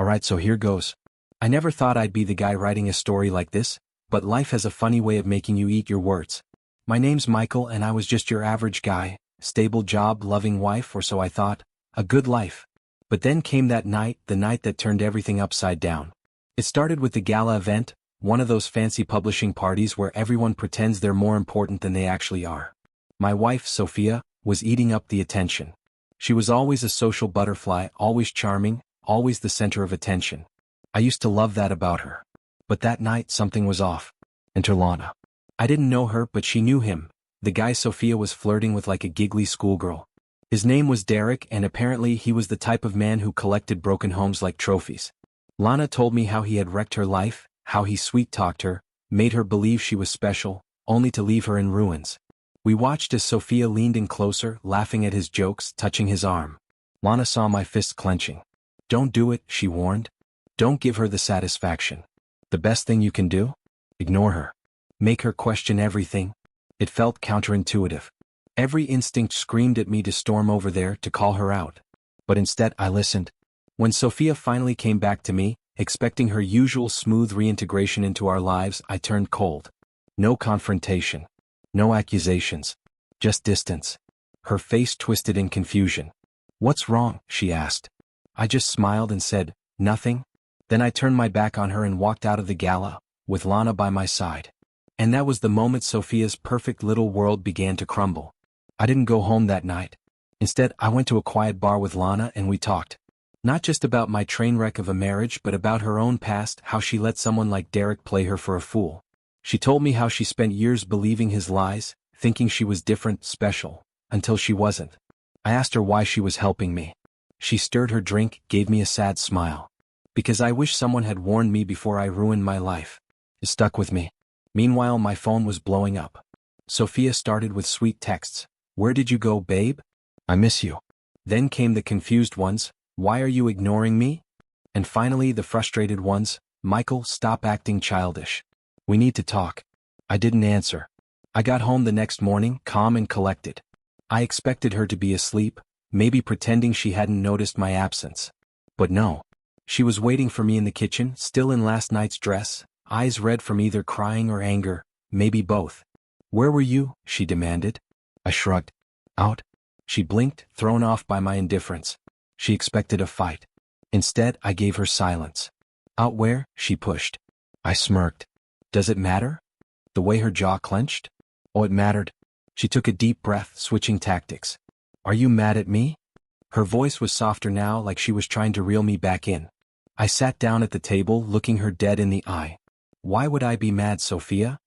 Alright, so here goes. I never thought I'd be the guy writing a story like this, but life has a funny way of making you eat your words. My name's Michael and I was just your average guy, stable job, loving wife, or so I thought, a good life. But then came that night, the night that turned everything upside down. It started with the gala event, one of those fancy publishing parties where everyone pretends they're more important than they actually are. My wife, Sophia, was eating up the attention. She was always a social butterfly, always charming, always the center of attention. I used to love that about her. But that night something was off. Enter Lana. I didn't know her, but she knew him, the guy Sophia was flirting with like a giggly schoolgirl. His name was Derek, and apparently he was the type of man who collected broken homes like trophies. Lana told me how he had wrecked her life, how he sweet-talked her, made her believe she was special, only to leave her in ruins. We watched as Sophia leaned in closer, laughing at his jokes, touching his arm. Lana saw my fist clenching. Don't do it, she warned. Don't give her the satisfaction. The best thing you can do? Ignore her. Make her question everything. It felt counterintuitive. Every instinct screamed at me to storm over there to call her out. But instead I listened. When Sophia finally came back to me, expecting her usual smooth reintegration into our lives, I turned cold. No confrontation. No accusations. Just distance. Her face twisted in confusion. What's wrong? She asked. I just smiled and said, nothing. Then I turned my back on her and walked out of the gala, with Lana by my side. And that was the moment Sophia's perfect little world began to crumble. I didn't go home that night. Instead, I went to a quiet bar with Lana and we talked. Not just about my train wreck of a marriage, but about her own past, how she let someone like Derek play her for a fool. She told me how she spent years believing his lies, thinking she was different, special, until she wasn't. I asked her why she was helping me. She stirred her drink, gave me a sad smile. Because I wish someone had warned me before I ruined my life. It stuck with me. Meanwhile, my phone was blowing up. Sophia started with sweet texts. Where did you go, babe? I miss you. Then came the confused ones. Why are you ignoring me? And finally the frustrated ones. Michael, stop acting childish. We need to talk. I didn't answer. I got home the next morning, calm and collected. I expected her to be asleep, maybe pretending she hadn't noticed my absence. But no. She was waiting for me in the kitchen, still in last night's dress, eyes red from either crying or anger, maybe both. Where were you? She demanded. I shrugged. Out. She blinked, thrown off by my indifference. She expected a fight. Instead, I gave her silence. Out where? She pushed. I smirked. Does it matter? The way her jaw clenched? Oh, it mattered. She took a deep breath, switching tactics. Are you mad at me? Her voice was softer now, like she was trying to reel me back in. I sat down at the table, looking her dead in the eye. Why would I be mad, Sophia?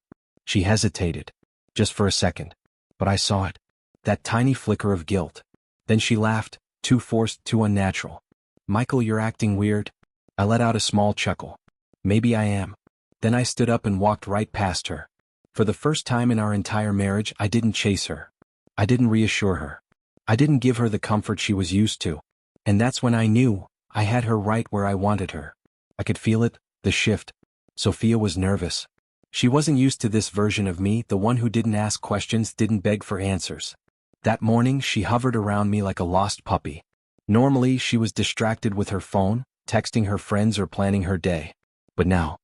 She hesitated. Just for a second. But I saw it. That tiny flicker of guilt. Then she laughed, too forced, too unnatural. Michael, you're acting weird. I let out a small chuckle. Maybe I am. Then I stood up and walked right past her. For the first time in our entire marriage, I didn't chase her. I didn't reassure her. I didn't give her the comfort she was used to. And that's when I knew I had her right where I wanted her. I could feel it, the shift. Sophia was nervous. She wasn't used to this version of me, the one who didn't ask questions, didn't beg for answers. That morning, she hovered around me like a lost puppy. Normally, she was distracted with her phone, texting her friends or planning her day. But now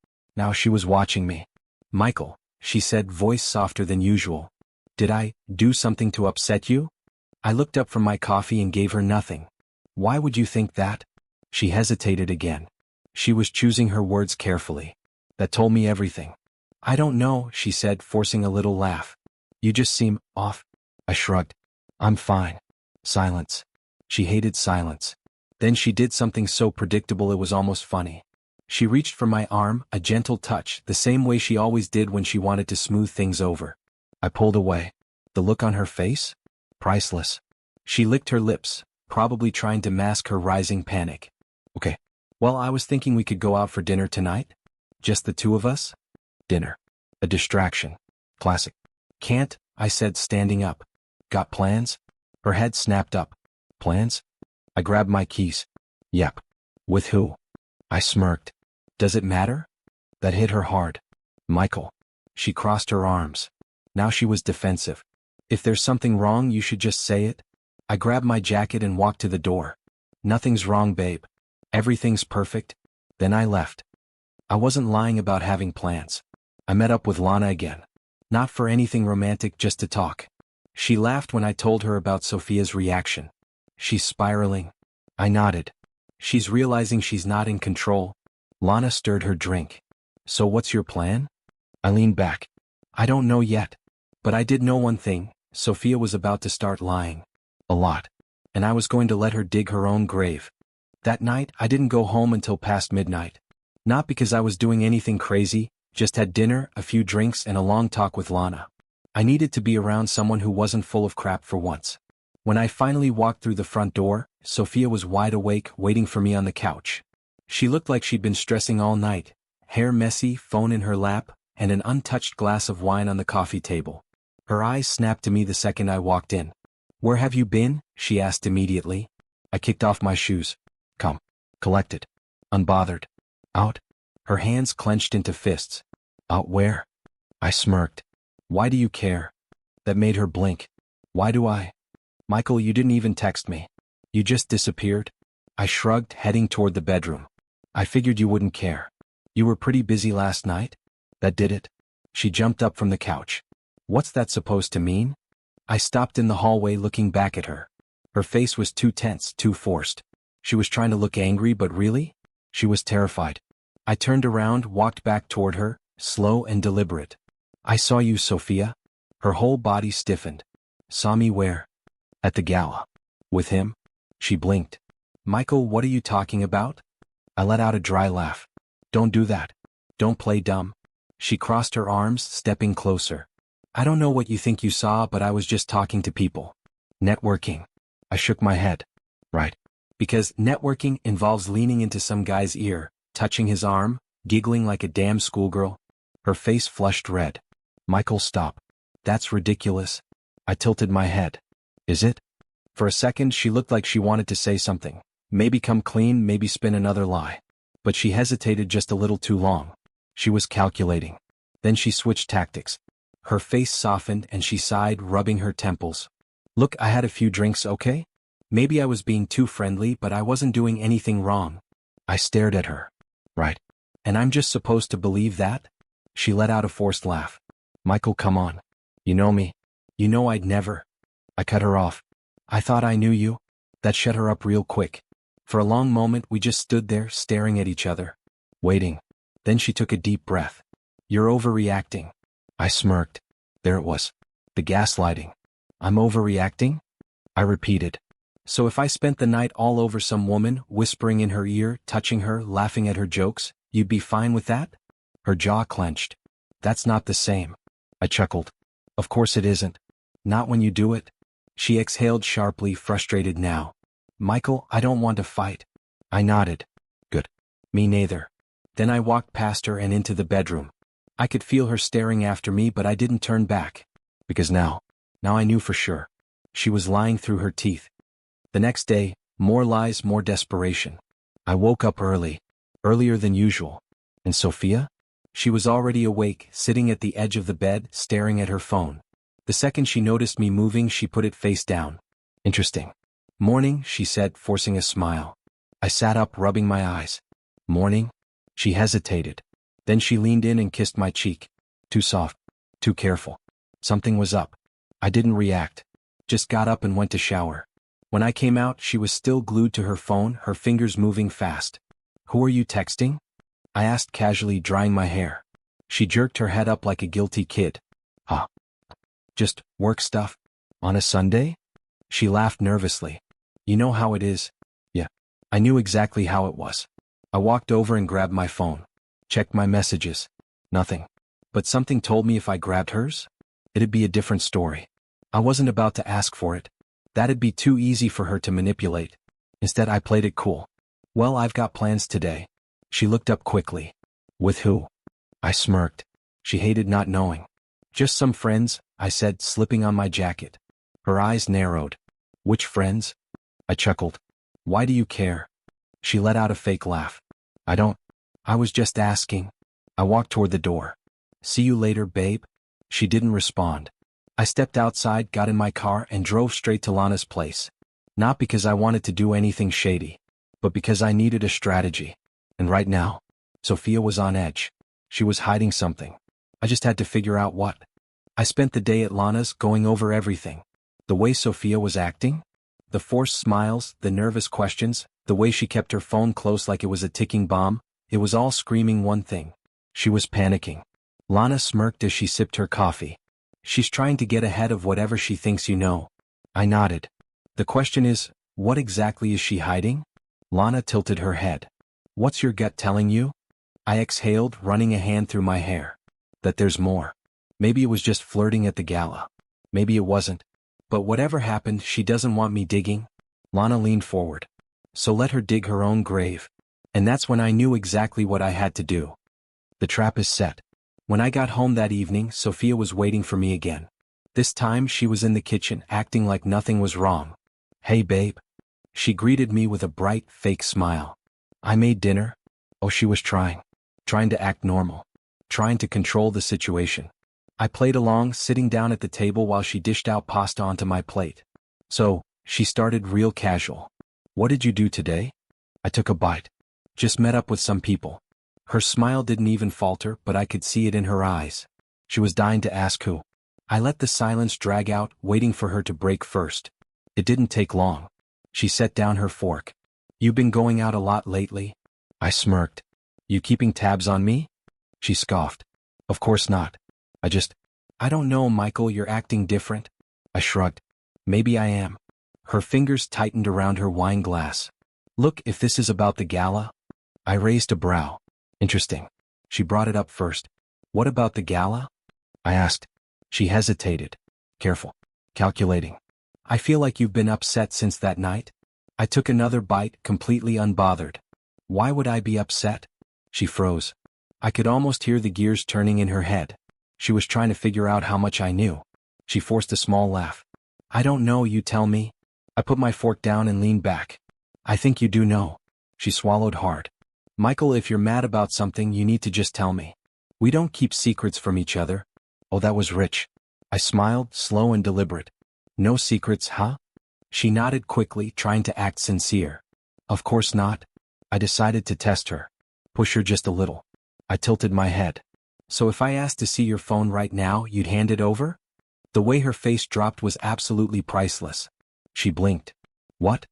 she was watching me. Michael, she said, voice softer than usual. Did I do something to upset you? I looked up from my coffee and gave her nothing. Why would you think that? She hesitated again. She was choosing her words carefully. That told me everything. I don't know, she said, forcing a little laugh. You just seem off. I shrugged. I'm fine. Silence. She hated silence. Then she did something so predictable it was almost funny. She reached for my arm, a gentle touch, the same way she always did when she wanted to smooth things over. I pulled away. The look on her face? Priceless. She licked her lips, probably trying to mask her rising panic. Okay. Well, I was thinking we could go out for dinner tonight. Just the two of us? Dinner. A distraction. Classic. Can't, I said, standing up. Got plans? Her head snapped up. Plans? I grabbed my keys. Yep. With who? I smirked. Does it matter? That hit her hard. Michael. She crossed her arms. Now she was defensive. If there's something wrong, you should just say it. I grabbed my jacket and walked to the door. Nothing's wrong, babe. Everything's perfect. Then I left. I wasn't lying about having plans. I met up with Lana again. Not for anything romantic, just to talk. She laughed when I told her about Sophia's reaction. She's spiraling. I nodded. She's realizing she's not in control. Lana stirred her drink. So what's your plan? I leaned back. I don't know yet. But I did know one thing. Sophia was about to start lying. A lot. And I was going to let her dig her own grave. That night, I didn't go home until past midnight. Not because I was doing anything crazy, just had dinner, a few drinks, and a long talk with Lana. I needed to be around someone who wasn't full of crap for once. When I finally walked through the front door, Sophia was wide awake, waiting for me on the couch. She looked like she'd been stressing all night, hair messy, phone in her lap, and an untouched glass of wine on the coffee table. Her eyes snapped to me the second I walked in. "Where have you been?" she asked immediately. I kicked off my shoes. Calm. Collected. Unbothered. Out. Her hands clenched into fists. Out where? I smirked. Why do you care? That made her blink. Why do I? Michael, you didn't even text me. You just disappeared. I shrugged, heading toward the bedroom. I figured you wouldn't care. You were pretty busy last night? That did it? She jumped up from the couch. What's that supposed to mean? I stopped in the hallway looking back at her. Her face was too tense, too forced. She was trying to look angry, but really? She was terrified. I turned around, walked back toward her, slow and deliberate. I saw you, Sophia. Her whole body stiffened. Saw me where? At the gala. With him? She blinked. Michael, what are you talking about? I let out a dry laugh. Don't do that. Don't play dumb. She crossed her arms, stepping closer. I don't know what you think you saw, but I was just talking to people. Networking. I shook my head. Right. Because networking involves leaning into some guy's ear, touching his arm, giggling like a damn schoolgirl. Her face flushed red. Michael, stop. That's ridiculous. I tilted my head. Is it? For a second she looked like she wanted to say something. Maybe come clean, maybe spin another lie. But she hesitated just a little too long. She was calculating. Then she switched tactics. Her face softened and she sighed, rubbing her temples. Look, I had a few drinks, okay? Maybe I was being too friendly, but I wasn't doing anything wrong. I stared at her. Right. And I'm just supposed to believe that? She let out a forced laugh. Michael, come on. You know me. You know I'd never. I cut her off. I thought I knew you. That shut her up real quick. For a long moment we just stood there, staring at each other. Waiting. Then she took a deep breath. You're overreacting. I smirked. There it was. The gaslighting. I'm overreacting? I repeated. So if I spent the night all over some woman, whispering in her ear, touching her, laughing at her jokes, you'd be fine with that? Her jaw clenched. That's not the same. I chuckled. Of course it isn't. Not when you do it. She exhaled sharply, frustrated now. Michael, I don't want to fight. I nodded. Good. Me neither. Then I walked past her and into the bedroom. I could feel her staring after me, but I didn't turn back. Because now I knew for sure. She was lying through her teeth. The next day, more lies, more desperation. I woke up early. Earlier than usual. And Sophia? She was already awake, sitting at the edge of the bed, staring at her phone. The second she noticed me moving, she put it face down. Interesting. Morning, she said, forcing a smile. I sat up, rubbing my eyes. Morning? She hesitated. Then she leaned in and kissed my cheek. Too soft. Too careful. Something was up. I didn't react. Just got up and went to shower. When I came out, she was still glued to her phone, her fingers moving fast. Who are you texting? I asked casually, drying my hair. She jerked her head up like a guilty kid. Huh. Just work stuff? On a Sunday? She laughed nervously. You know how it is. Yeah. I knew exactly how it was. I walked over and grabbed my phone. Checked my messages. Nothing. But something told me if I grabbed hers, it'd be a different story. I wasn't about to ask for it. That'd be too easy for her to manipulate. Instead, I played it cool. Well, I've got plans today. She looked up quickly. With who? I smirked. She hated not knowing. Just some friends, I said, slipping on my jacket. Her eyes narrowed. Which friends? I chuckled. Why do you care? She let out a fake laugh. I was just asking. I walked toward the door. See you later, babe. She didn't respond. I stepped outside, got in my car, and drove straight to Lana's place. Not because I wanted to do anything shady, but because I needed a strategy. And right now, Sophia was on edge. She was hiding something. I just had to figure out what. I spent the day at Lana's going over everything. The way Sophia was acting, the forced smiles, the nervous questions, the way she kept her phone close like it was a ticking bomb, it was all screaming one thing. She was panicking. Lana smirked as she sipped her coffee. She's trying to get ahead of whatever she thinks you know. I nodded. The question is, what exactly is she hiding? Lana tilted her head. What's your gut telling you? I exhaled, running a hand through my hair. That there's more. Maybe it was just flirting at the gala. Maybe it wasn't. But whatever happened, she doesn't want me digging. Lana leaned forward. So let her dig her own grave. And that's when I knew exactly what I had to do. The trap is set. When I got home that evening, Sophia was waiting for me again. This time she was in the kitchen, acting like nothing was wrong. Hey babe. She greeted me with a bright, fake smile. I made dinner. Oh, she was trying to act normal. Trying to control the situation. I played along, sitting down at the table while she dished out pasta onto my plate. So, she started real casual. What did you do today? I took a bite. Just met up with some people. Her smile didn't even falter, but I could see it in her eyes. She was dying to ask who. I let the silence drag out, waiting for her to break first. It didn't take long. She set down her fork. You been going out a lot lately? I smirked. You keeping tabs on me? She scoffed. Of course not. I don't know, Michael, you're acting different. I shrugged. Maybe I am. Her fingers tightened around her wine glass. Look, if this is about the gala. I raised a brow. Interesting. She brought it up first. What about the gala? I asked. She hesitated. Careful. Calculating. I feel like you've been upset since that night. I took another bite, completely unbothered. Why would I be upset? She froze. I could almost hear the gears turning in her head. She was trying to figure out how much I knew. She forced a small laugh. I don't know, you tell me. I put my fork down and leaned back. I think you do know. She swallowed hard. Michael, if you're mad about something, you need to just tell me. We don't keep secrets from each other. Oh, that was rich. I smiled, slow and deliberate. No secrets, huh? She nodded quickly, trying to act sincere. Of course not. I decided to test her. Push her just a little. I tilted my head. So if I asked to see your phone right now, you'd hand it over? The way her face dropped was absolutely priceless. She blinked. What?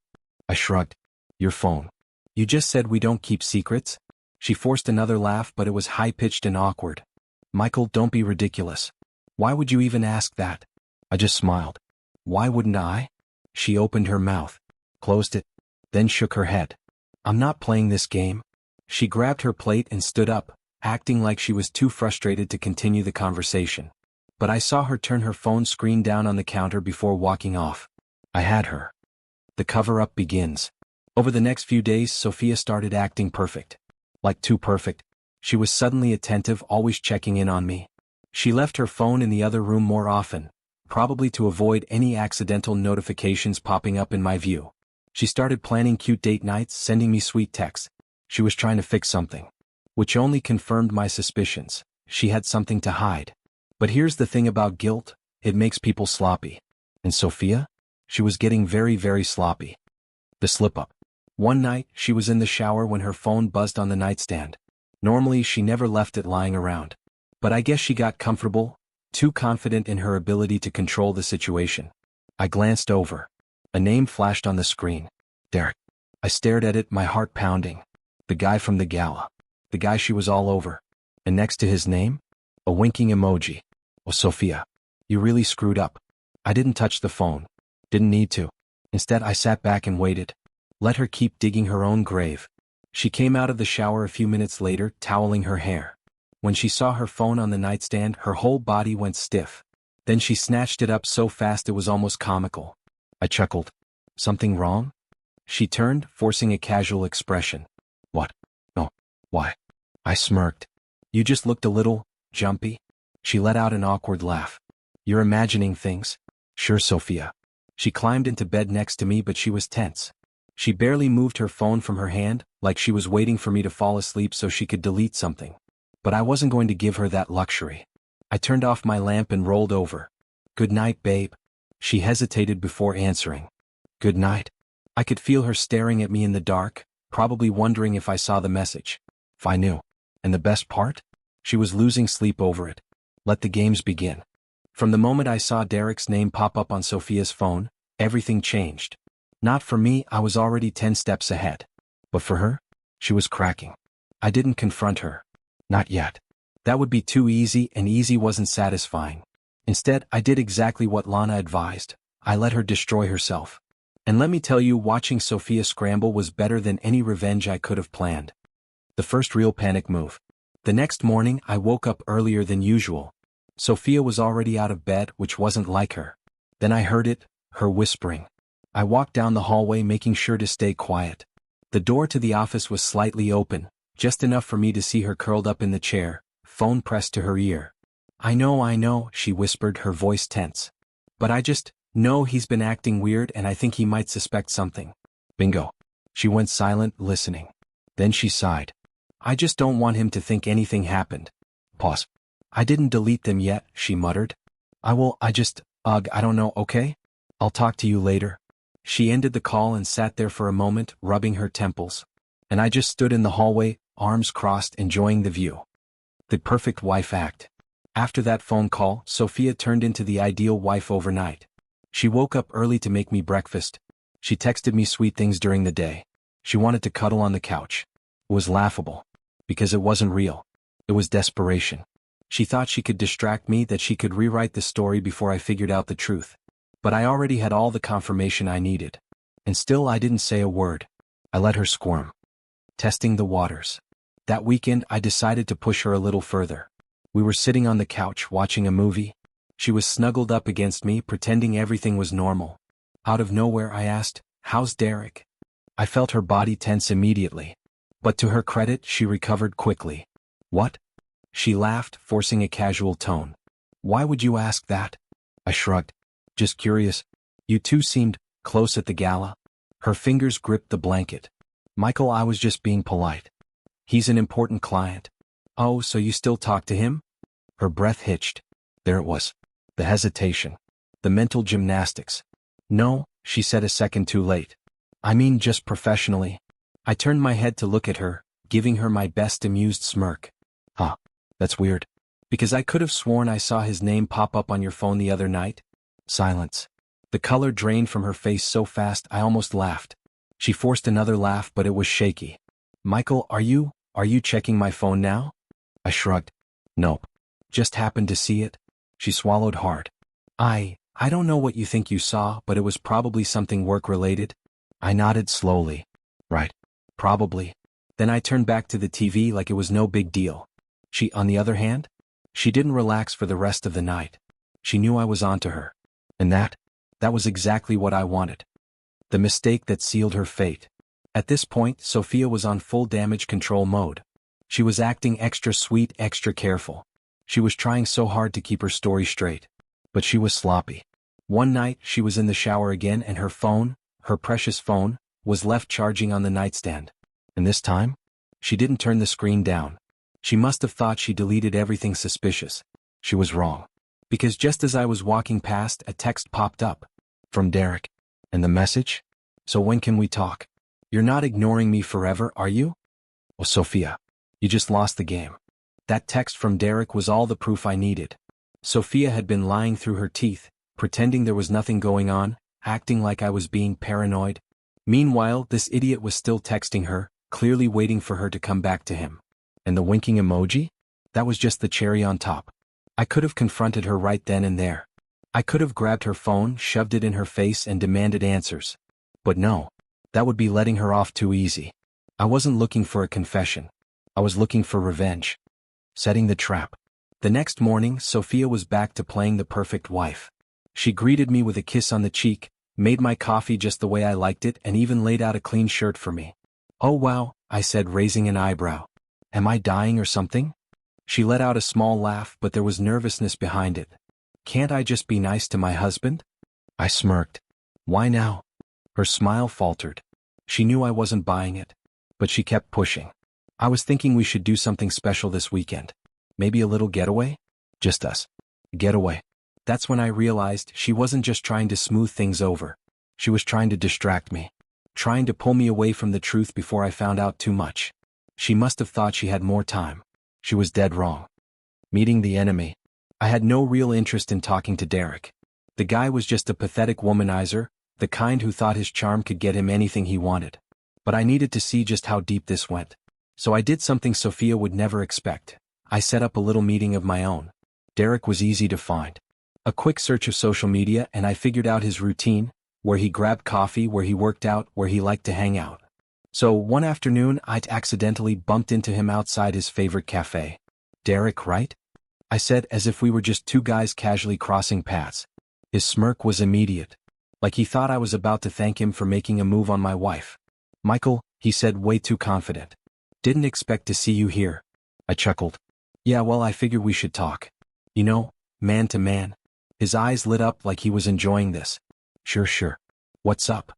I shrugged. Your phone. You just said we don't keep secrets? She forced another laugh, but it was high-pitched and awkward. Michael, don't be ridiculous. Why would you even ask that? I just smiled. Why wouldn't I? She opened her mouth, closed it, then shook her head. I'm not playing this game. She grabbed her plate and stood up, acting like she was too frustrated to continue the conversation. But I saw her turn her phone screen down on the counter before walking off. I had her. The cover-up begins. Over the next few days, Sophia started acting perfect. Like too perfect. She was suddenly attentive, always checking in on me. She left her phone in the other room more often, probably to avoid any accidental notifications popping up in my view. She started planning cute date nights, sending me sweet texts. She was trying to fix something. Which only confirmed my suspicions. She had something to hide. But here's the thing about guilt, it makes people sloppy. And Sophia? She was getting very, very sloppy. The slip-up. One night, she was in the shower when her phone buzzed on the nightstand. Normally, she never left it lying around. But I guess she got comfortable, too confident in her ability to control the situation. I glanced over. A name flashed on the screen. Derek. I stared at it, my heart pounding. The guy from the gala. The guy she was all over. And next to his name? A winking emoji. Oh, Sophia. You really screwed up. I didn't touch the phone. Didn't need to. Instead, I sat back and waited. Let her keep digging her own grave. She came out of the shower a few minutes later, toweling her hair. When she saw her phone on the nightstand, her whole body went stiff. Then she snatched it up so fast it was almost comical. I chuckled. Something wrong? She turned, forcing a casual expression. What? Oh, why? I smirked. You just looked a little jumpy. She let out an awkward laugh. You're imagining things. Sure, Sophia. She climbed into bed next to me, but she was tense. She barely moved her phone from her hand, like she was waiting for me to fall asleep so she could delete something. But I wasn't going to give her that luxury. I turned off my lamp and rolled over. Good night, babe. She hesitated before answering. Good night. I could feel her staring at me in the dark, probably wondering if I saw the message. If I knew. And the best part? She was losing sleep over it. Let the games begin. From the moment I saw Derek's name pop up on Sophia's phone, everything changed. Not for me, I was already 10 steps ahead. But for her? She was cracking. I didn't confront her. Not yet. That would be too easy, and easy wasn't satisfying. Instead, I did exactly what Lana advised. I let her destroy herself. And let me tell you, watching Sophia scramble was better than any revenge I could have planned. The first real panic move. The next morning, I woke up earlier than usual. Sophia was already out of bed, which wasn't like her. Then I heard it, her whispering. I walked down the hallway, making sure to stay quiet. The door to the office was slightly open, just enough for me to see her curled up in the chair, phone pressed to her ear. I know, she whispered, her voice tense. But I just know he's been acting weird, and I think he might suspect something. Bingo. She went silent, listening. Then she sighed. I just don't want him to think anything happened. Pause. I didn't delete them yet, she muttered. I don't know, okay? I'll talk to you later. She ended the call and sat there for a moment, rubbing her temples. And I just stood in the hallway, arms crossed, enjoying the view. The perfect wife act. After that phone call, Sophia turned into the ideal wife overnight. She woke up early to make me breakfast. She texted me sweet things during the day. She wanted to cuddle on the couch. It was laughable. Because it wasn't real. It was desperation. She thought she could distract me, that she could rewrite the story before I figured out the truth. But I already had all the confirmation I needed. And still I didn't say a word. I let her squirm. Testing the waters. That weekend I decided to push her a little further. We were sitting on the couch watching a movie. She was snuggled up against me, pretending everything was normal. Out of nowhere I asked, "How's Derek?" I felt her body tense immediately. But to her credit, she recovered quickly. What? She laughed, forcing a casual tone. Why would you ask that? I shrugged. Just curious. You two seemed close at the gala. Her fingers gripped the blanket. Michael, I was just being polite. He's an important client. Oh, so you still talk to him? Her breath hitched. There it was. The hesitation. The mental gymnastics. No, she said a second too late. I mean just professionally. I turned my head to look at her, giving her my best amused smirk. Huh. That's weird. Because I could have sworn I saw his name pop up on your phone the other night. Silence. The color drained from her face so fast I almost laughed. She forced another laugh, but it was shaky. Michael, are you checking my phone now? I shrugged. Nope. Just happened to see it. She swallowed hard. I don't know what you think you saw, but it was probably something work-related. I nodded slowly. Right. Probably. Then I turned back to the TV like it was no big deal. She, on the other hand? She didn't relax for the rest of the night. She knew I was onto her. And that was exactly what I wanted. The mistake that sealed her fate. At this point, Sophia was on full damage control mode. She was acting extra sweet, extra careful. She was trying so hard to keep her story straight. But she was sloppy. One night, she was in the shower again, and her phone, her precious phone, was left charging on the nightstand. And this time? She didn't turn the screen down. She must have thought she deleted everything suspicious. She was wrong. Because just as I was walking past, a text popped up. From Derek. And the message? So when can we talk? You're not ignoring me forever, are you? Oh, Sophia. You just lost the game. That text from Derek was all the proof I needed. Sophia had been lying through her teeth, pretending there was nothing going on, acting like I was being paranoid. Meanwhile, this idiot was still texting her, clearly waiting for her to come back to him. And the winking emoji? That was just the cherry on top. I could have confronted her right then and there. I could have grabbed her phone, shoved it in her face, and demanded answers. But no. That would be letting her off too easy. I wasn't looking for a confession. I was looking for revenge. Setting the trap. The next morning, Sophia was back to playing the perfect wife. She greeted me with a kiss on the cheek, made my coffee just the way I liked it, and even laid out a clean shirt for me. Oh wow, I said, raising an eyebrow. Am I dying or something? She let out a small laugh, but there was nervousness behind it. Can't I just be nice to my husband? I smirked. Why now? Her smile faltered. She knew I wasn't buying it. But she kept pushing. I was thinking we should do something special this weekend. Maybe a little getaway? Just us. Getaway. That's when I realized she wasn't just trying to smooth things over. She was trying to distract me. trying to pull me away from the truth before I found out too much. She must have thought she had more time. She was dead wrong. Meeting the enemy. I had no real interest in talking to Derek. The guy was just a pathetic womanizer, the kind who thought his charm could get him anything he wanted. But I needed to see just how deep this went. So I did something Sophia would never expect. I set up a little meeting of my own. Derek was easy to find. A quick search of social media and I figured out his routine, where he grabbed coffee, where he worked out, where he liked to hang out. So one afternoon I'd accidentally bumped into him outside his favorite cafe. "Derek, right?" I said as if we were just two guys casually crossing paths. His smirk was immediate. Like he thought I was about to thank him for making a move on my wife. "Michael," he said way too confident. "Didn't expect to see you here." I chuckled. "Yeah, well, I figured we should talk. You know, man to man." His eyes lit up like he was enjoying this. Sure. What's up?"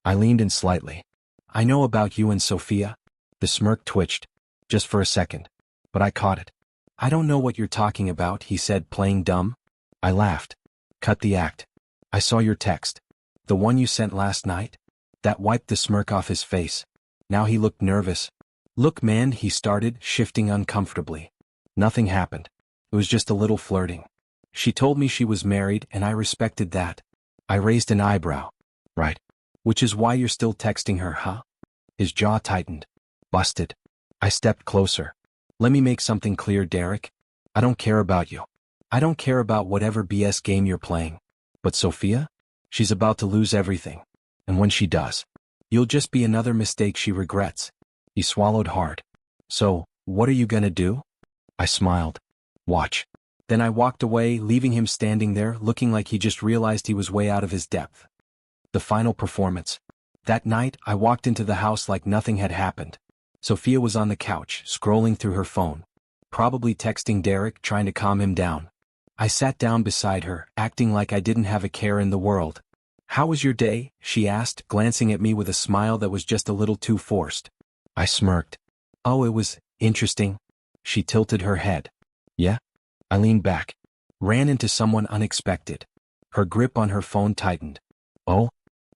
I leaned in slightly. "I know about you and Sophia." The smirk twitched. Just for a second. But I caught it. "I don't know what you're talking about," he said, playing dumb. I laughed. "Cut the act. I saw your text. The one you sent last night?" That wiped the smirk off his face. Now he looked nervous. "Look, man," he started, shifting uncomfortably. "Nothing happened. It was just a little flirting. She told me she was married and I respected that." I raised an eyebrow. "Right. Which is why you're still texting her, huh?" His jaw tightened. "Busted." I stepped closer. "Let me make something clear, Derek. I don't care about you. I don't care about whatever BS game you're playing. But Sophia? She's about to lose everything. And when she does, you'll just be another mistake she regrets." He swallowed hard. "So, what are you gonna do?" I smiled. "Watch." Then I walked away, leaving him standing there, looking like he just realized he was way out of his depth. The final performance. That night, I walked into the house like nothing had happened. Sophia was on the couch, scrolling through her phone. Probably texting Derek, trying to calm him down. I sat down beside her, acting like I didn't have a care in the world. "How was your day?" she asked, glancing at me with a smile that was just a little too forced. I smirked. "Oh, it was interesting." She tilted her head. "Yeah?" I leaned back. "Ran into someone unexpected." Her grip on her phone tightened. "Oh?"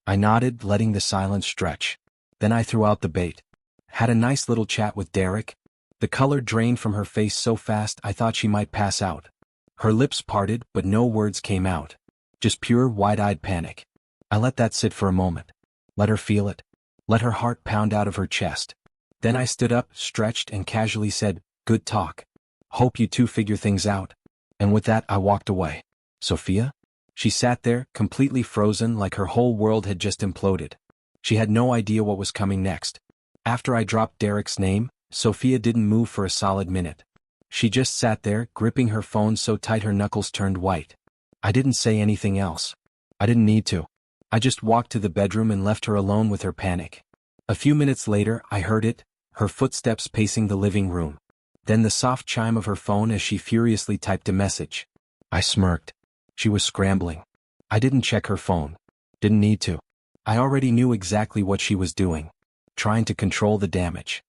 I nodded, letting the silence stretch. Then I threw out the bait. "Had a nice little chat with Derek." The color drained from her face so fast I thought she might pass out. Her lips parted, but no words came out. Just pure, wide-eyed panic. I let that sit for a moment. Let her feel it. Let her heart pound out of her chest. Then I stood up, stretched, and casually said, "Good talk. Hope you two figure things out." And with that I walked away. "Sophia?" She sat there, completely frozen, like her whole world had just imploded. She had no idea what was coming next. After I dropped Derek's name, Sophia didn't move for a solid minute. She just sat there, gripping her phone so tight her knuckles turned white. I didn't say anything else. I didn't need to. I just walked to the bedroom and left her alone with her panic. A few minutes later, I heard it, her footsteps pacing the living room. Then the soft chime of her phone as she furiously typed a message. I smirked. She was scrambling. I didn't check her phone. Didn't need to. I already knew exactly what she was doing. Trying to control the damage.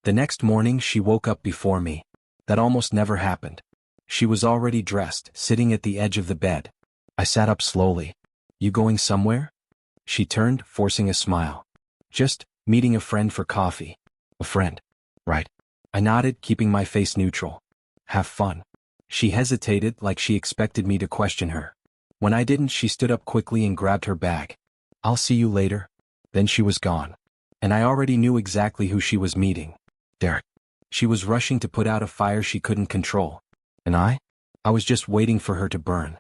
The next morning she woke up before me. That almost never happened. She was already dressed, sitting at the edge of the bed. I sat up slowly. "You going somewhere?" She turned, forcing a smile. "Just meeting a friend for coffee." "A friend? Right." I nodded, keeping my face neutral. "Have fun." She hesitated, like she expected me to question her. When I didn't, she stood up quickly and grabbed her bag. "I'll see you later." Then she was gone. And I already knew exactly who she was meeting. Derek. She was rushing to put out a fire she couldn't control. And I was just waiting for her to burn.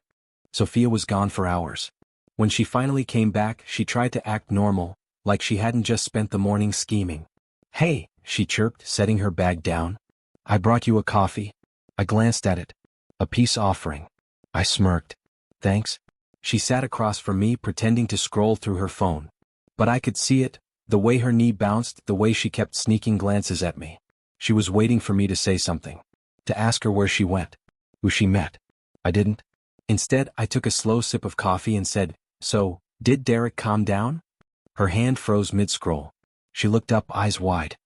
Sophia was gone for hours. When she finally came back, she tried to act normal, like she hadn't just spent the morning scheming. "Hey," she chirped, setting her bag down. "I brought you a coffee." I glanced at it. A peace offering. I smirked. "Thanks." She sat across from me, pretending to scroll through her phone. But I could see it, the way her knee bounced, the way she kept sneaking glances at me. She was waiting for me to say something. To ask her where she went. Who she met. I didn't. Instead, I took a slow sip of coffee and said, "So, did Derek calm down?" Her hand froze mid-scroll. She looked up, eyes wide.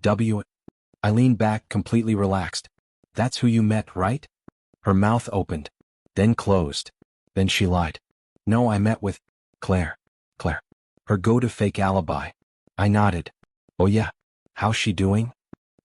I leaned back, completely relaxed. "That's who you met, right?" Her mouth opened. Then closed. Then she lied. "No, I met with Claire." Her go-to fake alibi. I nodded. Oh yeah. How's she doing?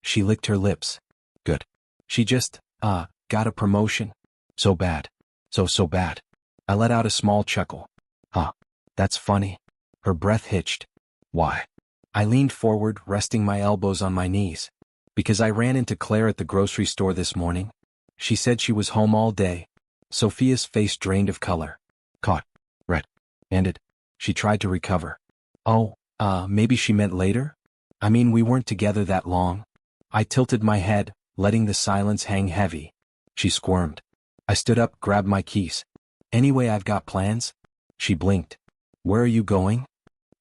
She licked her lips. Good. She just, got a promotion. So bad. So bad. I let out a small chuckle. Huh. That's funny. Her breath hitched. Why? I leaned forward, resting my elbows on my knees. Because I ran into Claire at the grocery store this morning. She said she was home all day. Sophia's face drained of color. Caught. Red-handed. She tried to recover. Oh, maybe she meant later? I mean, we weren't together that long. I tilted my head, letting the silence hang heavy. She squirmed. I stood up, grabbed my keys. Anyway, I've got plans. She blinked. Where are you going?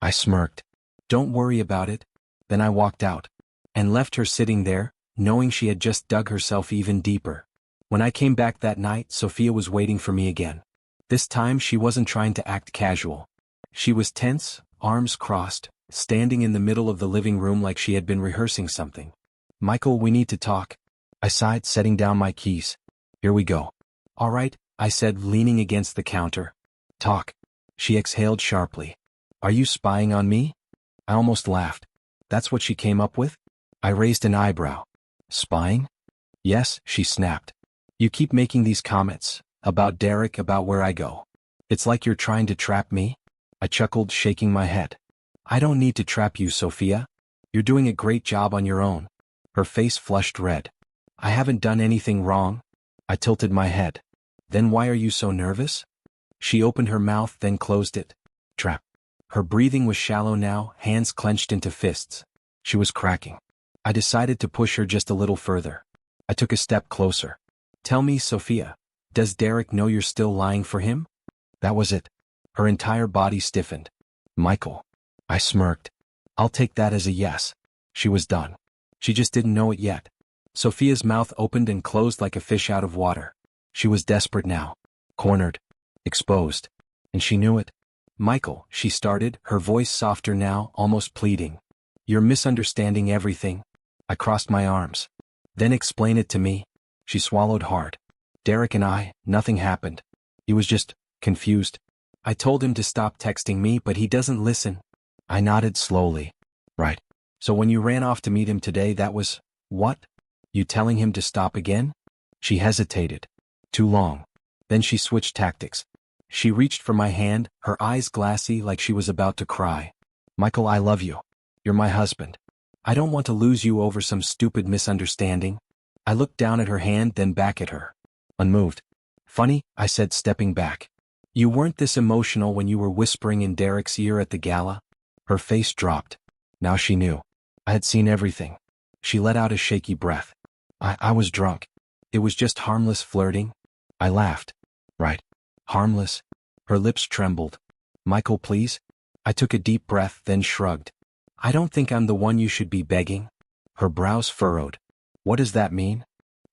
I smirked. Don't worry about it. Then I walked out. And left her sitting there, knowing she had just dug herself even deeper. When I came back that night, Sophia was waiting for me again. This time she wasn't trying to act casual. She was tense, arms crossed, standing in the middle of the living room like she had been rehearsing something. Michael, we need to talk. I sighed, setting down my keys. Here we go. All right, I said, leaning against the counter. Talk. She exhaled sharply. Are you spying on me? I almost laughed. That's what she came up with? I raised an eyebrow. Spying? Yes, she snapped. You keep making these comments, about Derek, about where I go. It's like you're trying to trap me? I chuckled, shaking my head. I don't need to trap you, Sophia. You're doing a great job on your own. Her face flushed red. I haven't done anything wrong. I tilted my head. Then why are you so nervous? She opened her mouth, then closed it. Trap. Her breathing was shallow now, hands clenched into fists. She was cracking. I decided to push her just a little further. I took a step closer. Tell me, Sophia, does Derek know you're still lying for him? That was it. Her entire body stiffened. Michael. I smirked. I'll take that as a yes. She was done. She just didn't know it yet. Sophia's mouth opened and closed like a fish out of water. She was desperate now. Cornered. Exposed. And she knew it. Michael, she started, her voice softer now, almost pleading. You're misunderstanding everything. I crossed my arms. Then explain it to me. She swallowed hard. Derek and I, nothing happened. He was just confused. I told him to stop texting me, but he doesn't listen. I nodded slowly. Right. So when you ran off to meet him today, that was, what? You telling him to stop again? She hesitated. Too long. Then she switched tactics. She reached for my hand, her eyes glassy like she was about to cry. Michael, I love you. You're my husband. I don't want to lose you over some stupid misunderstanding. I looked down at her hand, then back at her. Unmoved. Funny, I said, stepping back. You weren't this emotional when you were whispering in Derek's ear at the gala. Her face dropped. Now she knew. I had seen everything. She let out a shaky breath. I was drunk. It was just harmless flirting. I laughed. Right. Harmless. Her lips trembled. Michael, please? I took a deep breath, then shrugged. I don't think I'm the one you should be begging. Her brows furrowed. What does that mean?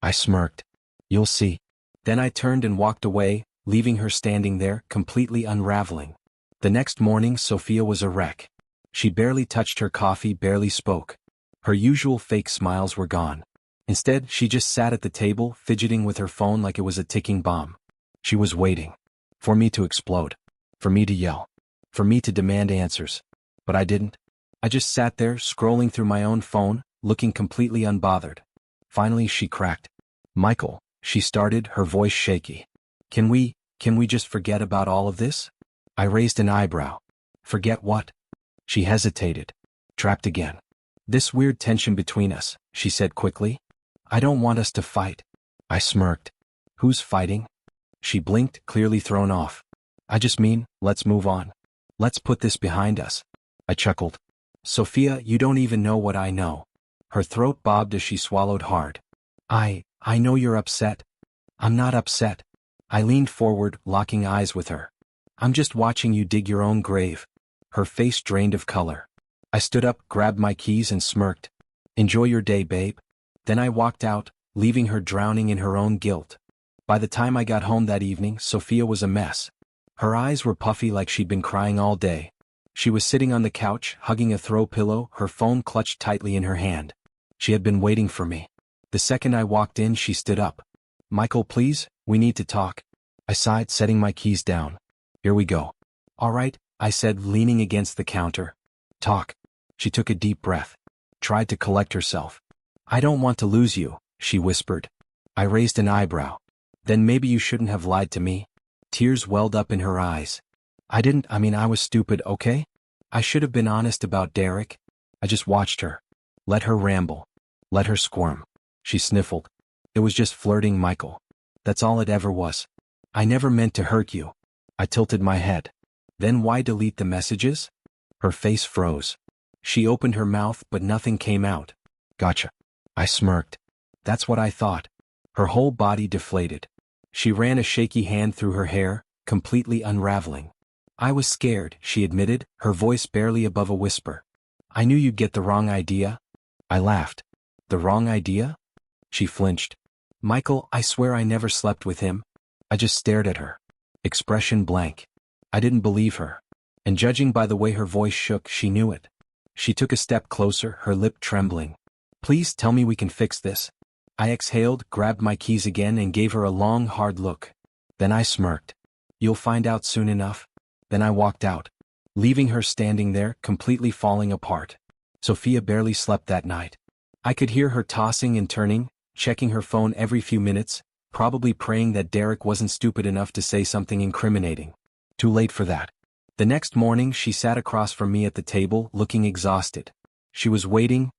I smirked. You'll see. Then I turned and walked away, leaving her standing there, completely unraveling. The next morning, Sophia was a wreck. She barely touched her coffee, barely spoke. Her usual fake smiles were gone. Instead, she just sat at the table, fidgeting with her phone like it was a ticking bomb. She was waiting. For me to explode. For me to yell. For me to demand answers. But I didn't. I just sat there, scrolling through my own phone, looking completely unbothered. Finally, she cracked. Michael, she started, her voice shaky. Can we just forget about all of this? I raised an eyebrow. Forget what? She hesitated. Trapped again. This weird tension between us, she said quickly. I don't want us to fight. I smirked. Who's fighting? She blinked, clearly thrown off. I just mean, let's move on. Let's put this behind us. I chuckled. Sophia, you don't even know what I know. Her throat bobbed as she swallowed hard. I know you're upset. I'm not upset. I leaned forward, locking eyes with her. I'm just watching you dig your own grave. Her face drained of color. I stood up, grabbed my keys and smirked. Enjoy your day, babe. Then I walked out, leaving her drowning in her own guilt. By the time I got home that evening, Sophia was a mess. Her eyes were puffy like she'd been crying all day. She was sitting on the couch, hugging a throw pillow, her phone clutched tightly in her hand. She had been waiting for me. The second I walked in, she stood up. Michael, please, we need to talk. I sighed, setting my keys down. Here we go. All right, I said, leaning against the counter. Talk. She took a deep breath. Tried to collect herself. I don't want to lose you, she whispered. I raised an eyebrow. Then maybe you shouldn't have lied to me. Tears welled up in her eyes. I was stupid, okay? I should have been honest about Derek. I just watched her. Let her ramble. Let her squirm. She sniffled. It was just flirting, Michael. That's all it ever was. I never meant to hurt you. I tilted my head. Then why delete the messages? Her face froze. She opened her mouth but nothing came out. Gotcha. I smirked. That's what I thought. Her whole body deflated. She ran a shaky hand through her hair, completely unraveling. I was scared, she admitted, her voice barely above a whisper. I knew you'd get the wrong idea. I laughed. The wrong idea? She flinched. Michael, I swear I never slept with him. I just stared at her. Expression blank. I didn't believe her. And judging by the way her voice shook, she knew it. She took a step closer, her lip trembling. Please tell me we can fix this. I exhaled, grabbed my keys again and gave her a long, hard look. Then I smirked. You'll find out soon enough. Then I walked out, leaving her standing there, completely falling apart. Sophia barely slept that night. I could hear her tossing and turning, checking her phone every few minutes, probably praying that Derek wasn't stupid enough to say something incriminating. Too late for that. The next morning she sat across from me at the table, looking exhausted. She was waiting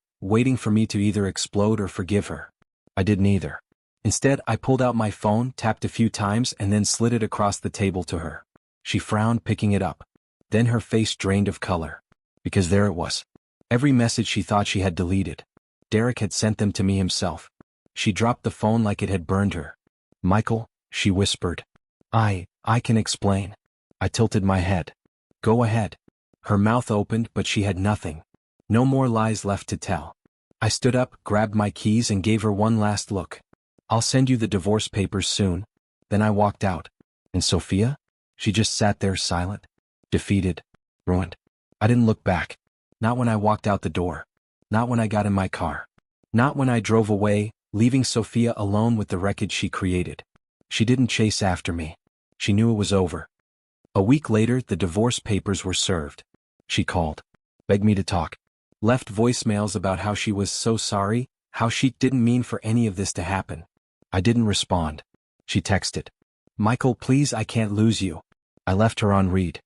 for me to either explode or forgive her. I did neither. Instead, I pulled out my phone, tapped a few times and then slid it across the table to her. She frowned, picking it up. Then her face drained of color. Because there it was. Every message she thought she had deleted. Derek had sent them to me himself. She dropped the phone like it had burned her. Michael, she whispered. I can explain. I tilted my head. Go ahead. Her mouth opened, but she had nothing. No more lies left to tell. I stood up, grabbed my keys and gave her one last look. I'll send you the divorce papers soon. Then I walked out. And Sophia? She just sat there silent, defeated, ruined. I didn't look back. Not when I walked out the door. Not when I got in my car. Not when I drove away, leaving Sophia alone with the wreckage she created. She didn't chase after me. She knew it was over. A week later, the divorce papers were served. She called. Begged me to talk. Left voicemails about how she was so sorry, how she didn't mean for any of this to happen. I didn't respond. She texted. Michael, please, I can't lose you. I left her on read.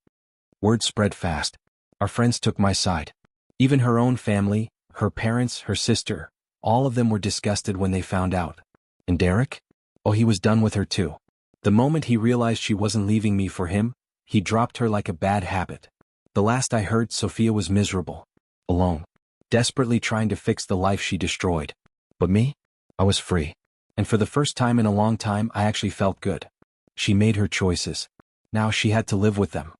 Word spread fast. Our friends took my side. Even her own family, her parents, her sister, all of them were disgusted when they found out. And Derek? Oh, he was done with her too. The moment he realized she wasn't leaving me for him, he dropped her like a bad habit. The last I heard, Sophia was miserable. Alone. Desperately trying to fix the life she destroyed. But me? I was free. And for the first time in a long time, I actually felt good. She made her choices. Now she had to live with them.